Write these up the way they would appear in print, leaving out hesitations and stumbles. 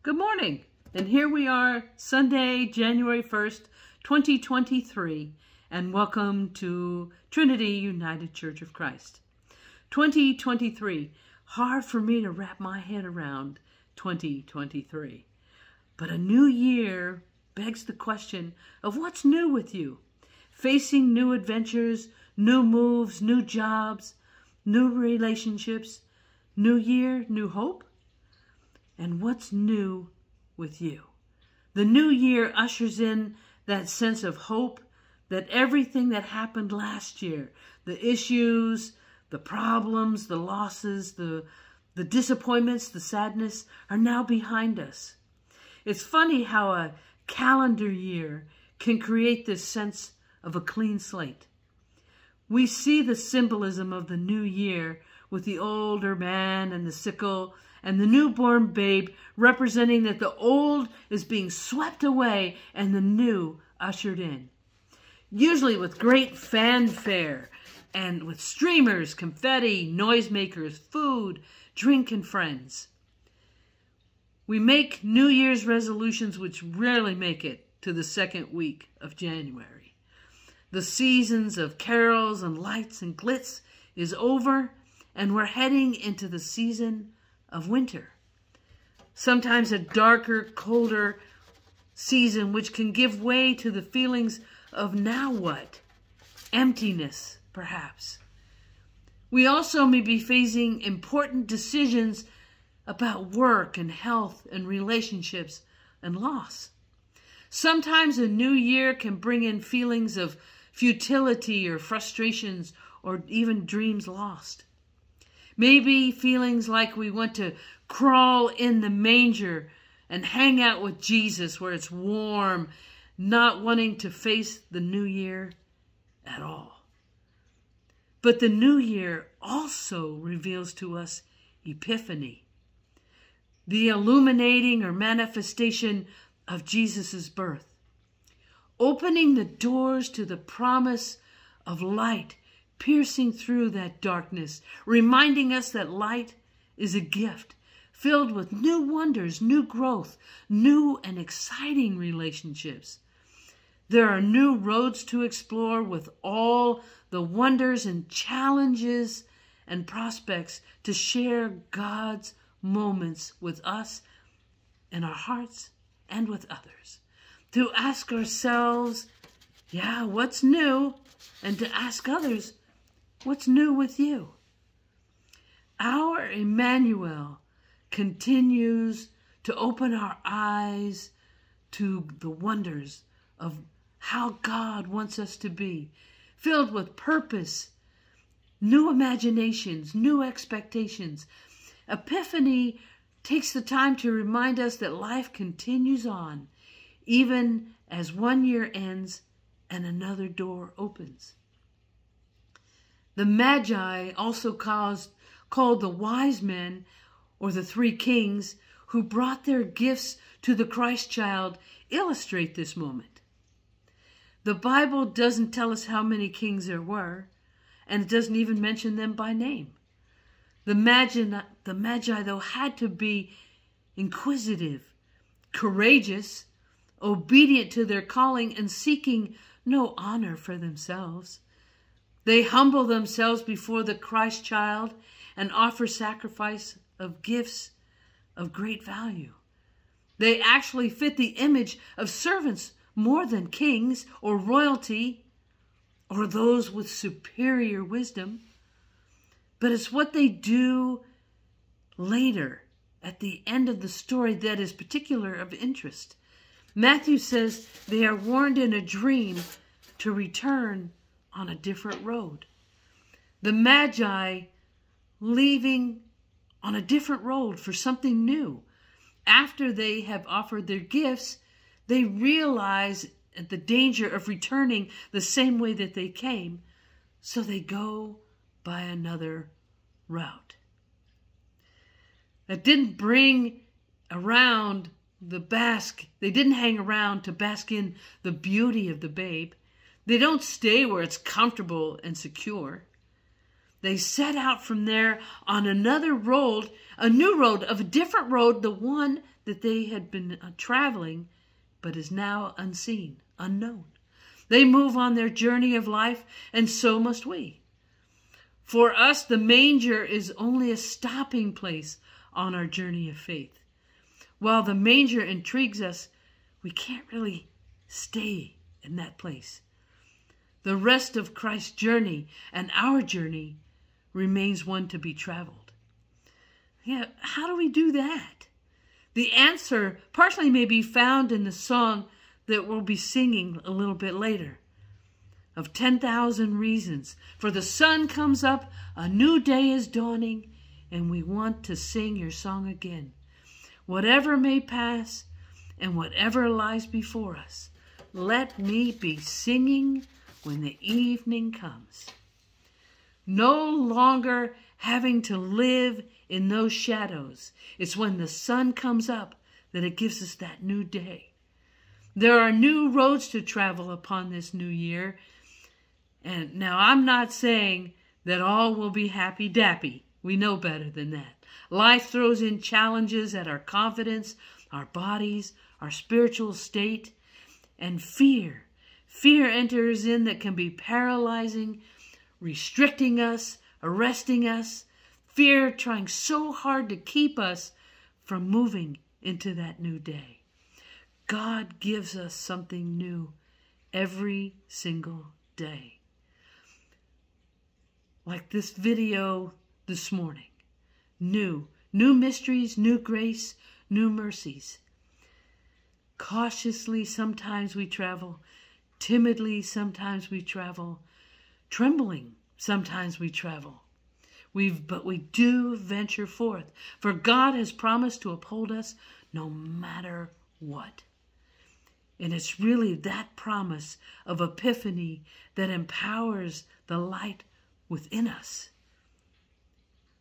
Good morning, and here we are, Sunday, January 1st, 2023, and welcome to Trinity United Church of Christ. 2023, hard for me to wrap my head around 2023. But a new year begs the question of what's new with you? Facing new adventures, new moves, new jobs, new relationships, new year, new hope? And what's new with you? The new year ushers in that sense of hope that everything that happened last year, the issues, the problems, the losses, the disappointments, the sadness, are now behind us. It's funny how a calendar year can create this sense of a clean slate. We see the symbolism of the new year with the older man and the sickle and the newborn babe, representing that the old is being swept away and the new ushered in. Usually with great fanfare and with streamers, confetti, noisemakers, food, drink, and friends. We make New Year's resolutions which rarely make it to the second week of January. The seasons of carols and lights and glitz is over, and we're heading into the season of winter. Sometimes a darker, colder season which can give way to the feelings of now what? Emptiness, perhaps. We also may be facing important decisions about work and health and relationships and loss. Sometimes a new year can bring in feelings of futility or frustrations or even dreams lost. Maybe feelings like we want to crawl in the manger and hang out with Jesus where it's warm, not wanting to face the new year at all. But the new year also reveals to us Epiphany, the illuminating or manifestation of Jesus' birth, opening the doors to the promise of light piercing through that darkness, reminding us that light is a gift filled with new wonders, new growth, new and exciting relationships. There are new roads to explore with all the wonders and challenges and prospects to share God's moments with us in our hearts and with others. To ask ourselves, what's new? And to ask others, what's new with you? Our Emmanuel continues to open our eyes to the wonders of how God wants us to be, filled with purpose, new imaginations, new expectations. Epiphany takes the time to remind us that life continues on, even as one year ends and another door opens. The Magi, also called the wise men, or the three kings, who brought their gifts to the Christ child, illustrate this moment. The Bible doesn't tell us how many kings there were, and it doesn't even mention them by name. The Magi, though, had to be inquisitive, courageous, obedient to their calling, and seeking no honor for themselves. They humble themselves before the Christ child and offer sacrifice of gifts of great value. They actually fit the image of servants more than kings or royalty or those with superior wisdom. But it's what they do later at the end of the story that is particular of interest. Matthew says they are warned in a dream to return on a different road. The Magi leaving on a different road for something new. After they have offered their gifts, they realize the danger of returning the same way that they came, so they go by another route. That didn't bring around the they didn't hang around to bask in the beauty of the babe. They don't stay where it's comfortable and secure. They set out from there on another road, a new road, of a different road, the one that they had been traveling, but is now unseen, unknown. They move on their journey of life, and so must we. For us, the manger is only a stopping place on our journey of faith. While the manger intrigues us, we can't really stay in that place. The rest of Christ's journey and our journey remains one to be traveled. Yeah, how do we do that? The answer partially may be found in the song that we'll be singing a little bit later, of 10,000 reasons. For the sun comes up, a new day is dawning, and we want to sing your song again. Whatever may pass and whatever lies before us, let me be singing when the evening comes. No longer having to live in those shadows. It's when the sun comes up that it gives us that new day. There are new roads to travel upon this new year. And now I'm not saying that all will be happy-dappy. We know better than that. Life throws in challenges at our confidence, our bodies, our spiritual state, and fear. Fear enters in that can be paralyzing, restricting us, arresting us. Fear trying so hard to keep us from moving into that new day. God gives us something new every single day. Like this video this morning. New mysteries, new grace, new mercies. Cautiously sometimes we travel. Timidly sometimes we travel. Trembling sometimes we travel. But we do venture forth. For God has promised to uphold us no matter what. And it's really that promise of epiphany that empowers the light within us.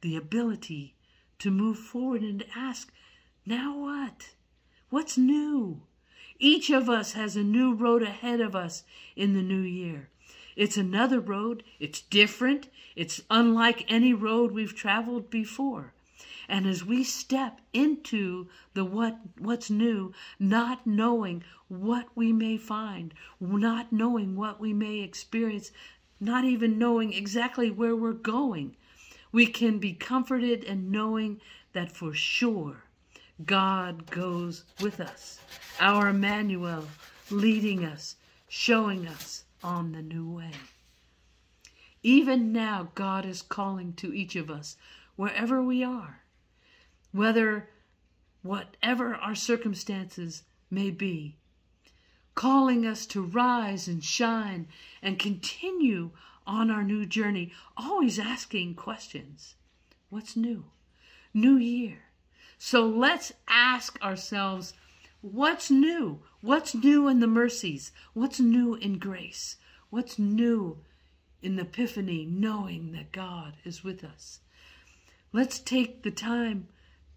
The ability to move forward and to ask, now what? What's new? Each of us has a new road ahead of us in the new year. It's another road. It's different. It's unlike any road we've traveled before. And as we step into the what's new, not knowing what we may find, not knowing what we may experience, not even knowing exactly where we're going, we can be comforted in knowing that for sure God goes with us, our Emmanuel, leading us, showing us on the new way. Even now, God is calling to each of us, wherever we are, whatever our circumstances may be, calling us to rise and shine and continue on our new journey, always asking questions. What's new? New year. So let's ask ourselves, what's new? What's new in the mercies? What's new in grace? What's new in the epiphany, knowing that God is with us? Let's take the time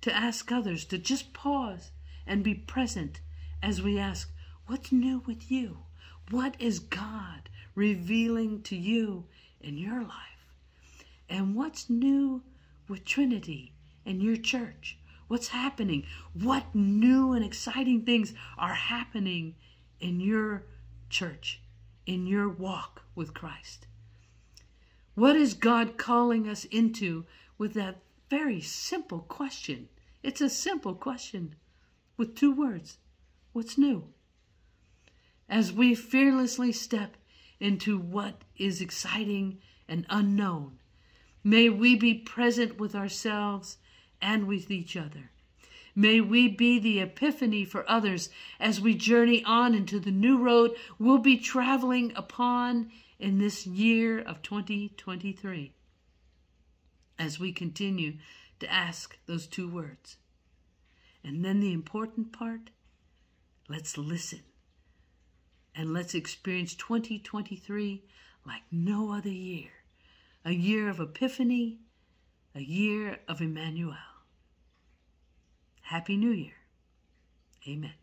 to ask others to just pause and be present as we ask, what's new with you? What is God revealing to you in your life? And what's new with Trinity and your church? What's happening? What new and exciting things are happening in your church, in your walk with Christ? What is God calling us into with that very simple question? It's a simple question with two words. What's new? As we fearlessly step into what is exciting and unknown, may we be present with ourselves and with each other. May we be the epiphany for others as we journey on into the new road we'll be traveling upon in this year of 2023. As we continue to ask those two words. And then the important part, let's listen. And let's experience 2023 like no other year. A year of epiphany, a year of Emmanuel. Happy New Year. Amen.